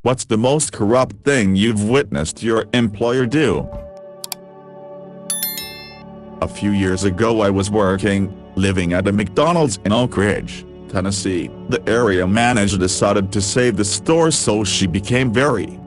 What's the most corrupt thing you've witnessed your employer do? A few years ago I was living at a McDonald's in Oak Ridge, Tennessee. The area manager decided to save the store, so she became very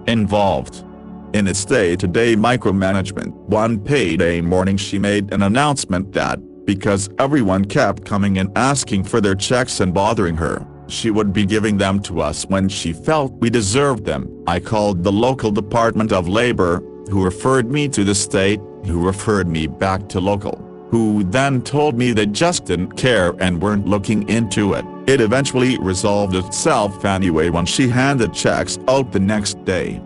involved in its day-to-day micromanagement. One payday morning she made an announcement that, because everyone kept coming in asking for their checks and bothering her, she would be giving them to us when she felt we deserved them. I called the local Department of Labor, who referred me to the state, who referred me back to local, who then told me they just didn't care and weren't looking into it. It eventually resolved itself anyway when she handed checks out the next day.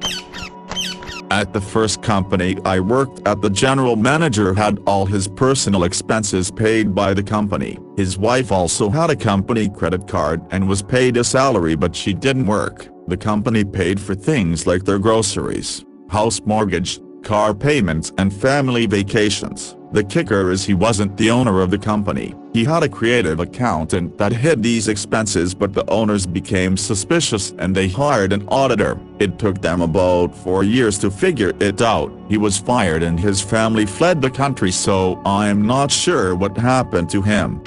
At the first company I worked at, the general manager had all his personal expenses paid by the company. His wife also had a company credit card and was paid a salary, but she didn't work. The company paid for things like their groceries, house mortgage, car payments and family vacations. The kicker is he wasn't the owner of the company. He had a creative accountant that hid these expenses, but the owners became suspicious and they hired an auditor. It took them about 4 years to figure it out. He was fired and his family fled the country, so I'm not sure what happened to him.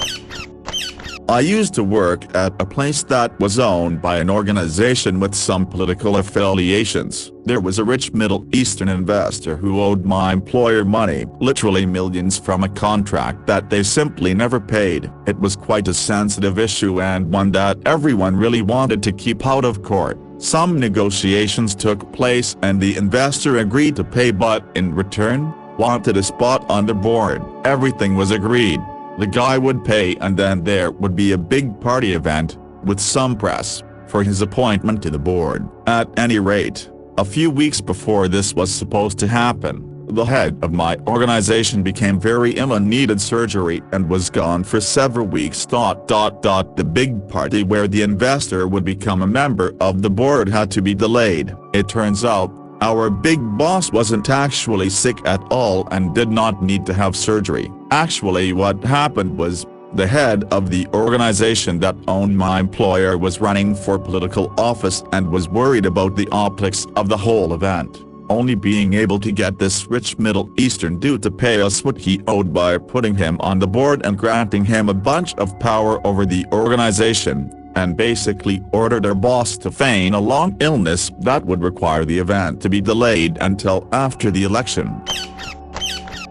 I used to work at a place that was owned by an organization with some political affiliations. There was a rich Middle Eastern investor who owed my employer money, literally millions, from a contract that they simply never paid. It was quite a sensitive issue and one that everyone really wanted to keep out of court. Some negotiations took place and the investor agreed to pay, but in return, wanted a spot on the board. Everything was agreed. The guy would pay and then there would be a big party event, with some press, for his appointment to the board. At any rate, a few weeks before this was supposed to happen, the head of my organization became very ill and needed surgery and was gone for several weeks. The big party where the investor would become a member of the board had to be delayed. It turns out, our big boss wasn't actually sick at all and did not need to have surgery. Actually, what happened was, the head of the organization that owned my employer was running for political office and was worried about the optics of the whole event, only being able to get this rich Middle Eastern dude to pay us what he owed by putting him on the board and granting him a bunch of power over the organization, and basically ordered our boss to feign a long illness that would require the event to be delayed until after the election.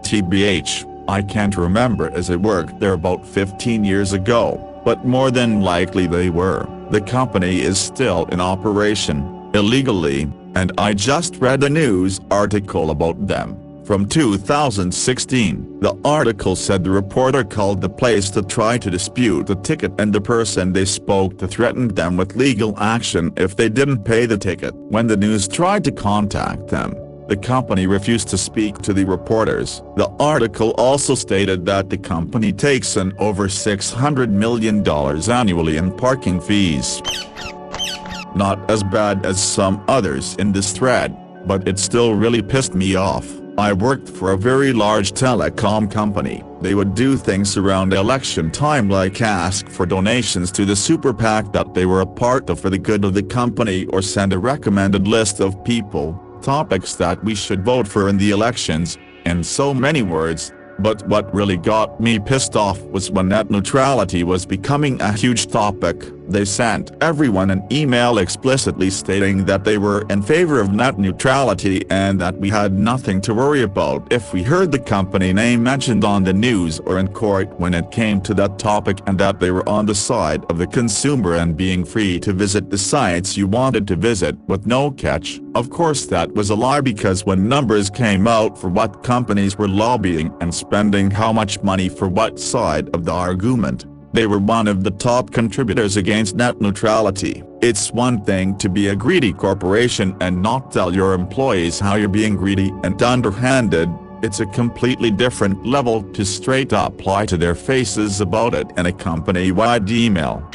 TBH, I can't remember, as I worked there about 15 years ago, but more than likely they were. The company is still in operation, illegally, and I just read a news article about them. From 2016, the article said the reporter called the place to try to dispute the ticket and the person they spoke to threatened them with legal action if they didn't pay the ticket. When the news tried to contact them, the company refused to speak to the reporters. The article also stated that the company takes in over $600 million annually in parking fees. Not as bad as some others in this thread, but it still really pissed me off. I worked for a very large telecom company. They would do things around election time like ask for donations to the super PAC that they were a part of for the good of the company, or send a recommended list of people, topics that we should vote for in the elections, in so many words. But what really got me pissed off was when net neutrality was becoming a huge topic. They sent everyone an email explicitly stating that they were in favor of net neutrality and that we had nothing to worry about if we heard the company name mentioned on the news or in court when it came to that topic, and that they were on the side of the consumer and being free to visit the sites you wanted to visit with no catch. Of course that was a lie, because when numbers came out for what companies were lobbying and spending how much money for what side of the argument, they were one of the top contributors against net neutrality. It's one thing to be a greedy corporation and not tell your employees how you're being greedy and underhanded. It's a completely different level to straight up lie to their faces about it in a company-wide email.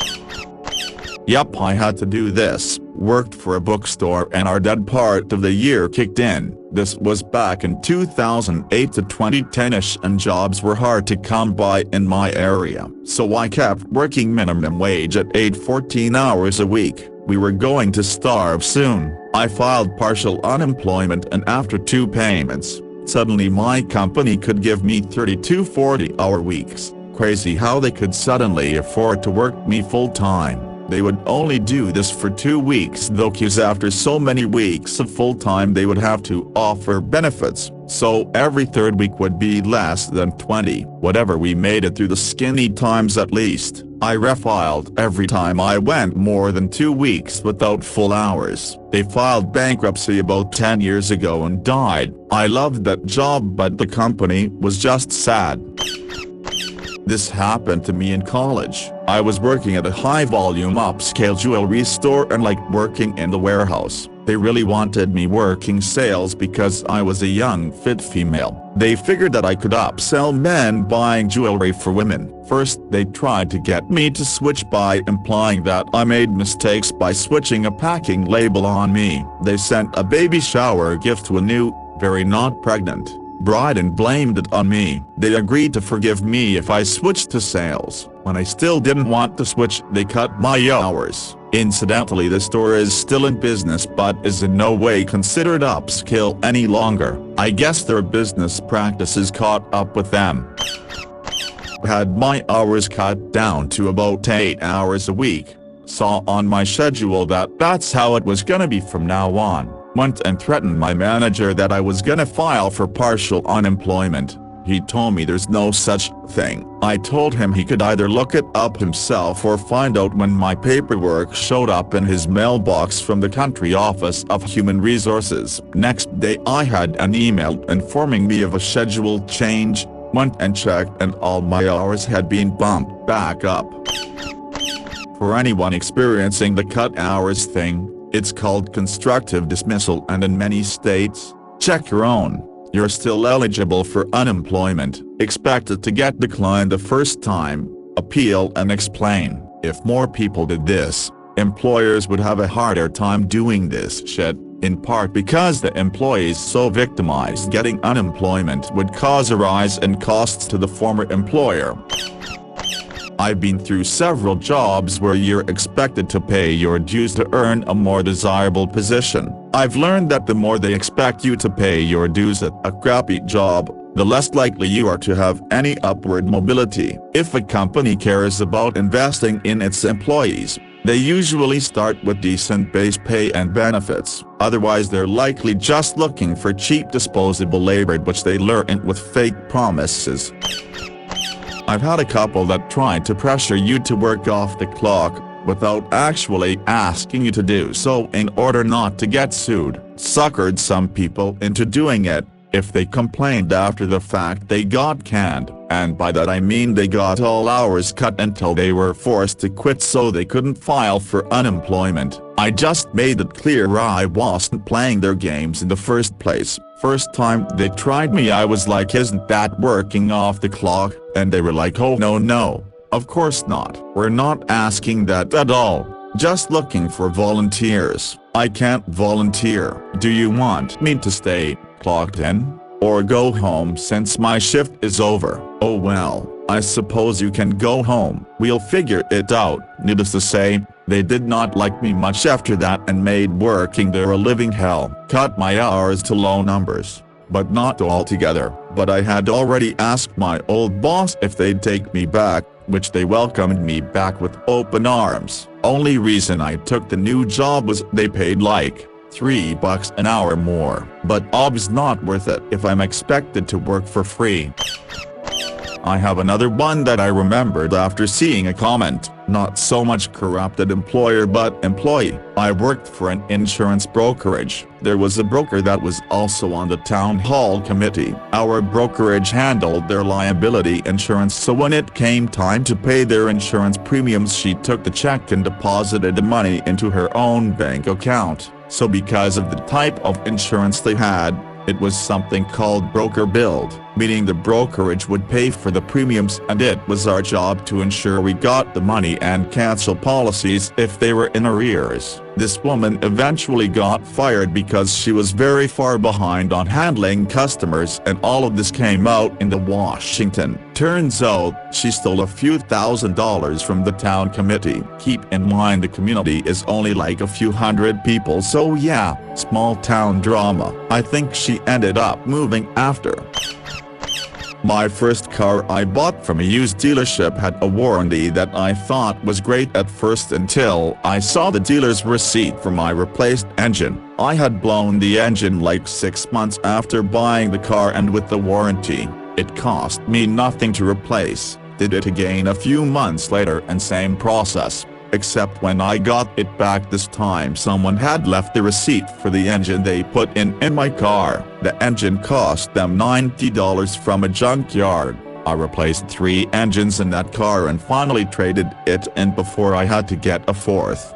Yup, I had to do this. Worked for a bookstore and our dead part of the year kicked in. This was back in 2008 to 2010ish, and jobs were hard to come by in my area. So I kept working minimum wage at 8 14 hours a week. We were going to starve soon. I filed partial unemployment, and after 2 payments, suddenly my company could give me 32 40-hour weeks. Crazy how they could suddenly afford to work me full-time. They would only do this for 2 weeks though, 'cause after so many weeks of full-time they would have to offer benefits, so every 3rd week would be less than 20. Whatever, we made it through the skinny times at least. I refiled every time I went more than 2 weeks without full hours. They filed bankruptcy about 10 years ago and died. I loved that job, but the company was just sad. This happened to me in college. I was working at a high-volume upscale jewelry store and liked working in the warehouse. They really wanted me working sales because I was a young, fit female. They figured that I could upsell men buying jewelry for women. First, they tried to get me to switch by implying that I made mistakes by switching a packing label on me. They sent a baby shower gift to a new, very not pregnant, bride and blamed it on me. They agreed to forgive me if I switched to sales. When I still didn't want to switch, they cut my hours. Incidentally, the store is still in business but is in no way considered upscale any longer. I guess their business practices caught up with them. Had my hours cut down to about 8 hours a week. Saw on my schedule that that's how it was gonna be from now on. Went and threatened my manager that I was gonna file for partial unemployment. He told me there's no such thing. I told him he could either look it up himself or find out when my paperwork showed up in his mailbox from the country office of Human Resources. Next day I had an email informing me of a schedule change. Went and checked and all my hours had been bumped back up. For anyone experiencing the cut hours thing, it's called constructive dismissal, and in many states, check your own, you're still eligible for unemployment. Expected to get declined the first time. Appeal and explain. If more people did this, employers would have a harder time doing this shit, in part because the employees so victimized getting unemployment would cause a rise in costs to the former employer. I've been through several jobs where you're expected to pay your dues to earn a more desirable position. I've learned that the more they expect you to pay your dues at a crappy job, the less likely you are to have any upward mobility. If a company cares about investing in its employees, they usually start with decent base pay and benefits. Otherwise they're likely just looking for cheap disposable labor which they lure in with fake promises. I've had a couple that tried to pressure you to work off the clock, without actually asking you to do so in order not to get sued. Suckered some people into doing it. If they complained after the fact, they got canned, and by that I mean they got all hours cut until they were forced to quit so they couldn't file for unemployment. I just made it clear I wasn't playing their games in the first place. First time they tried me I was like, isn't that working off the clock? And they were like, oh no, of course not. We're not asking that at all. Just looking for volunteers. I can't volunteer. Do you want me to stay clocked in, or go home since my shift is over? Oh well, I suppose you can go home. We'll figure it out. Needless to say, they did not like me much after that and made working there a living hell. Cut my hours to low numbers, but not altogether. But I had already asked my old boss if they'd take me back, which they welcomed me back with open arms. Only reason I took the new job was they paid like $3 an hour more. But ob's not worth it if I'm expected to work for free. I have another one that I remembered after seeing a comment. Not so much corrupted employer but employee. I worked for an insurance brokerage. There was a broker that was also on the town hall committee. Our brokerage handled their liability insurance, so when it came time to pay their insurance premiums she took the check and deposited the money into her own bank account. So because of the type of insurance they had, it was something called broker billed, meaning the brokerage would pay for the premiums and it was our job to ensure we got the money and cancel policies if they were in arrears. This woman eventually got fired because she was very far behind on handling customers, and all of this came out in the Washington. Turns out, she stole a few $1,000s from the town committee. Keep in mind the community is only like a few hundred people, so yeah, small town drama. I think she ended up moving after. My first car I bought from a used dealership had a warranty that I thought was great at first until I saw the dealer's receipt for my replaced engine. I had blown the engine like 6 months after buying the car, and with the warranty, it cost me nothing to replace. Did it again a few months later and same process. Except when I got it back this time, someone had left the receipt for the engine they put in my car. The engine cost them $90 from a junkyard. I replaced 3 engines in that car and finally traded it in before I had to get a fourth.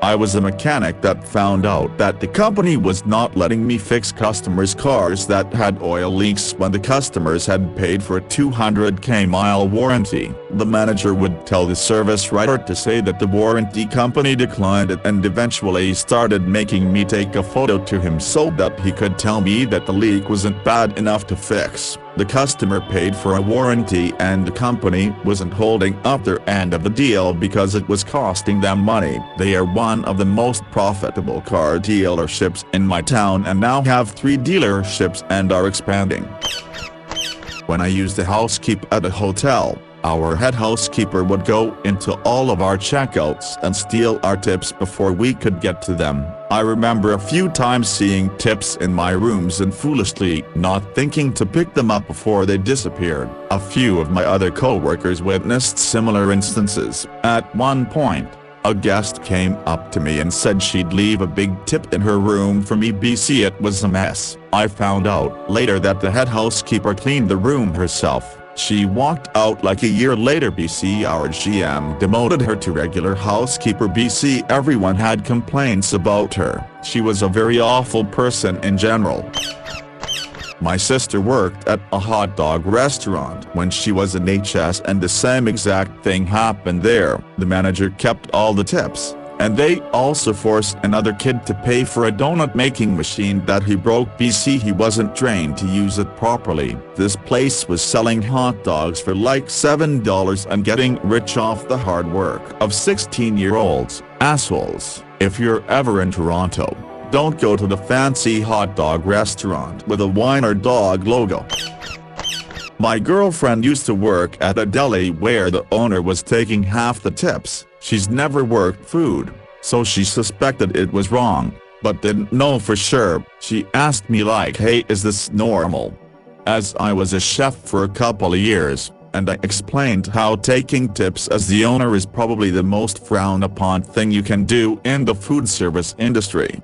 I was a mechanic that found out that the company was not letting me fix customers' cars that had oil leaks when the customers had paid for a 200k mile warranty. The manager would tell the service writer to say that the warranty company declined it, and eventually started making me take a photo to him so that he could tell me that the leak wasn't bad enough to fix. The customer paid for a warranty and the company wasn't holding up their end of the deal because it was costing them money. They are one of the most profitable car dealerships in my town and now have 3 dealerships and are expanding. When I used to housekeep at a hotel, our head housekeeper would go into all of our checkouts and steal our tips before we could get to them. I remember a few times seeing tips in my rooms and foolishly not thinking to pick them up before they disappeared. A few of my other co-workers witnessed similar instances. At one point, a guest came up to me and said she'd leave a big tip in her room for me. It was a mess. I found out later that the head housekeeper cleaned the room herself. She walked out like a year later. Our GM demoted her to regular housekeeper. Everyone had complaints about her. She was a very awful person in general. My sister worked at a hot dog restaurant when she was in HS, and the same exact thing happened there. The manager kept all the tips, and they also forced another kid to pay for a donut making machine that he broke. He wasn't trained to use it properly. This place was selling hot dogs for like $7 and getting rich off the hard work of 16-year-olds. Assholes. If you're ever in Toronto, don't go to the fancy hot dog restaurant with a wiener dog logo. My girlfriend used to work at a deli where the owner was taking half the tips. She's never worked food, so she suspected it was wrong, but didn't know for sure. She asked me like, hey, is this normal? As I was a chef for a couple of years, and I explained how taking tips as the owner is probably the most frowned upon thing you can do in the food service industry.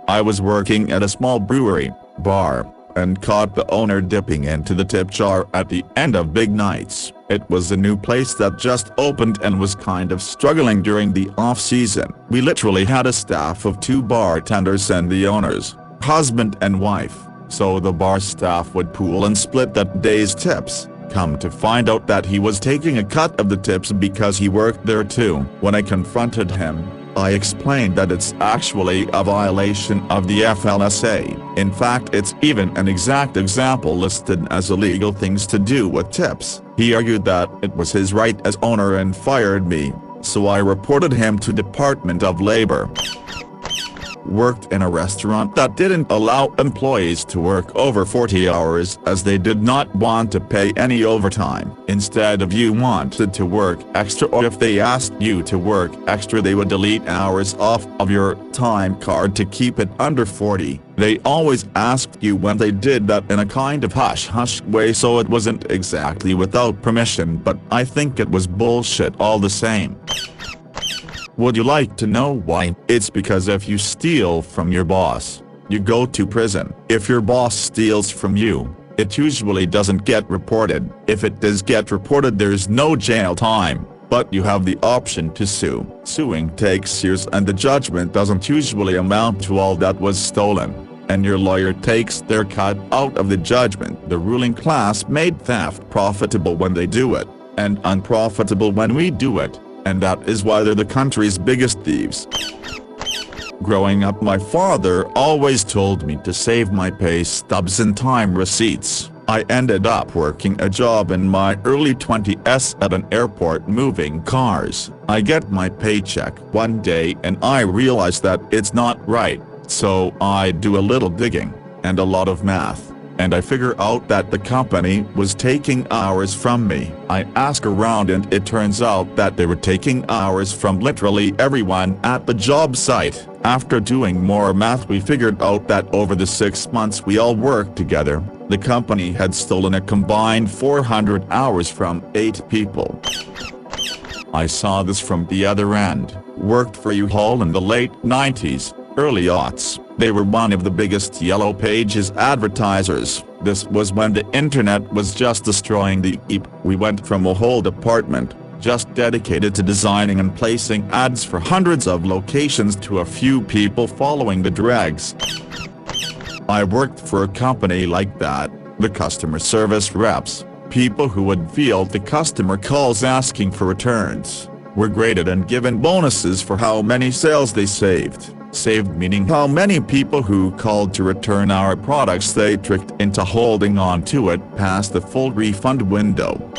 I was working at a small brewery bar and caught the owner dipping into the tip jar at the end of big nights. It was a new place that just opened and was kind of struggling during the off-season. We literally had a staff of 2 bartenders and the owner's husband and wife, so the bar staff would pool and split that day's tips. Come to find out that he was taking a cut of the tips because he worked there too. When I confronted him, I explained that it's actually a violation of the FLSA. In fact, it's even an exact example listed as illegal things to do with tips. He argued that it was his right as owner and fired me, so I reported him to Department of Labor. Worked in a restaurant that didn't allow employees to work over 40 hours as they did not want to pay any overtime. Instead, if you wanted to work extra or if they asked you to work extra, they would delete hours off of your time card to keep it under 40. They always asked you when they did that in a kind of hush-hush way, so it wasn't exactly without permission, but I think it was bullshit all the same. Would you like to know why? It's because if you steal from your boss, you go to prison. If your boss steals from you, it usually doesn't get reported. If it does get reported, there's no jail time, but you have the option to sue. Suing takes years and the judgment doesn't usually amount to all that was stolen, and your lawyer takes their cut out of the judgment. The ruling class made theft profitable when they do it, and unprofitable when we do it. and that is why they're the country's biggest thieves. Growing up, my father always told me to save my pay stubs and time receipts. I ended up working a job in my early 20s at an airport moving cars. I get my paycheck one day and I realize that it's not right, so I do a little digging, and a lot of math, and I figure out that the company was taking hours from me. I ask around and it turns out that they were taking hours from literally everyone at the job site. After doing more math, we figured out that over the 6 months we all worked together, the company had stolen a combined 400 hours from 8 people. I saw this from the other end. Worked for U-Haul in the late 90s, early aughts. They were one of the biggest Yellow Pages advertisers. This was when the internet was just destroying the heap. We went from a whole department just dedicated to designing and placing ads for hundreds of locations to a few people following the dregs. I worked for a company like that. The customer service reps, people who would field the customer calls asking for returns, were graded and given bonuses for how many sales they saved. Saved meaning how many people who called to return our products they tricked into holding on to it past the full refund window.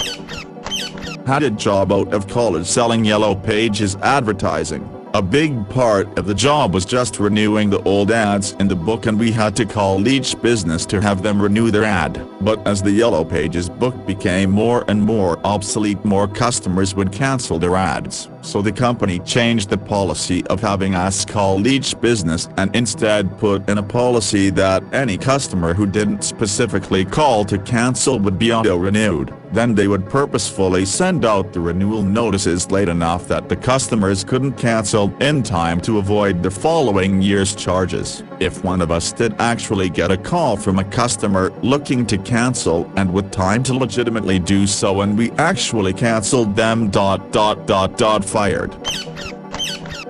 Had a job out of college selling Yellow Pages advertising. A big part of the job was just renewing the old ads in the book, and we had to call each business to have them renew their ad. But as the Yellow Pages book became more and more obsolete, more customers would cancel their ads. So the company changed the policy of having us call each business and instead put in a policy that any customer who didn't specifically call to cancel would be auto-renewed. Then they would purposefully send out the renewal notices late enough that the customers couldn't cancel in time to avoid the following year's charges. If one of us did actually get a call from a customer looking to cancel and with time to legitimately do so and we actually canceled them ... fired.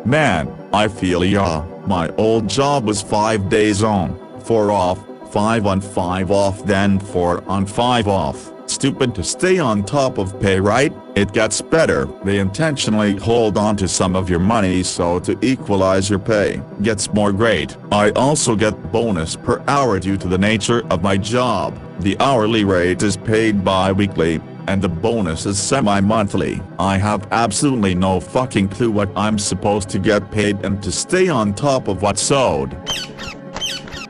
Man, I feel ya. My old job was 5 days on, 4 off, 5 on 5 off, then 4 on 5 off. Stupid to stay on top of pay, right? It gets better. They intentionally hold on to some of your money so to equalize your pay. Gets more great. I also get bonus per hour due to the nature of my job. The hourly rate is paid bi-weekly, and the bonus is semi-monthly. I have absolutely no fucking clue what I'm supposed to get paid and to stay on top of what's owed.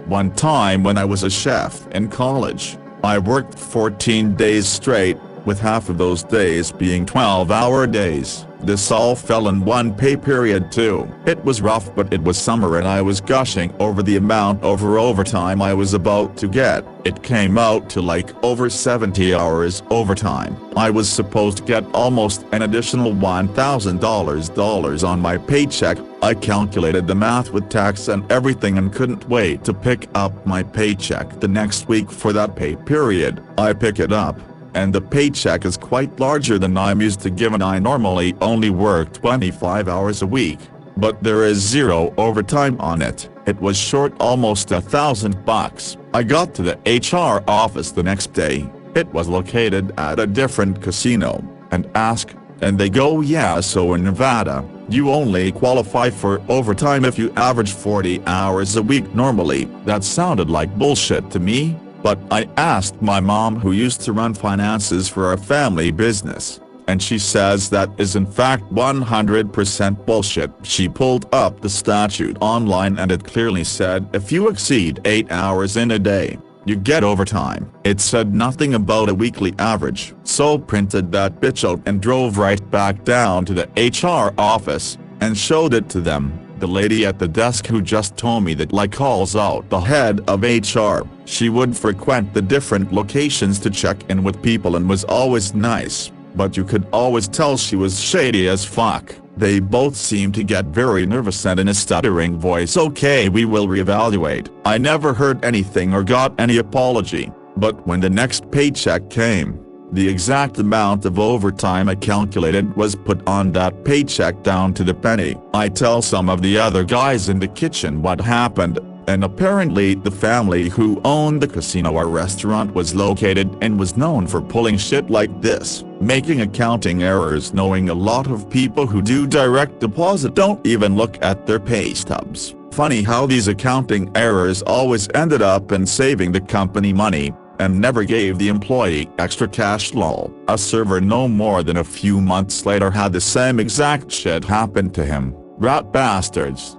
One time when I was a chef in college, I worked 14 days straight, with half of those days being 12-hour days. This all fell in one pay period too. It was rough, but it was summer and I was gushing over the amount of overtime I was about to get. It came out to like over 70 hours overtime. I was supposed to get almost an additional $1,000 on my paycheck. I calculated the math with tax and everything and couldn't wait to pick up my paycheck the next week for that pay period. I pick it up, and the paycheck is quite larger than I'm used to, given I normally only work 25 hours a week, but there is zero overtime on it. It was short almost $1,000. I got to the HR office the next day. It was located at a different casino, and asked, and they go, yeah, so in Nevada, you only qualify for overtime if you average 40 hours a week normally. That sounded like bullshit to me. But I asked my mom, who used to run finances for our family business, and she says that is in fact 100% bullshit. She pulled up the statute online and it clearly said if you exceed 8 hours in a day, you get overtime. It said nothing about a weekly average. So printed that bitch out and drove right back down to the HR office, and showed it to them. The lady at the desk who just told me that like calls out the head of HR. She would frequent the different locations to check in with people and was always nice, but you could always tell she was shady as fuck. They both seemed to get very nervous and in a stuttering voice, okay, we will reevaluate. I never heard anything or got any apology, but when the next paycheck came, the exact amount of overtime I calculated was put on that paycheck down to the penny. I tell some of the other guys in the kitchen what happened, And apparently the family who owned the casino or restaurant was located and was known for pulling shit like this, making accounting errors, knowing a lot of people who do direct deposit don't even look at their pay stubs. Funny how these accounting errors always ended up in saving the company money, and never gave the employee extra cash. Lol. A server no more than a few months later had the same exact shit happen to him. Rat bastards.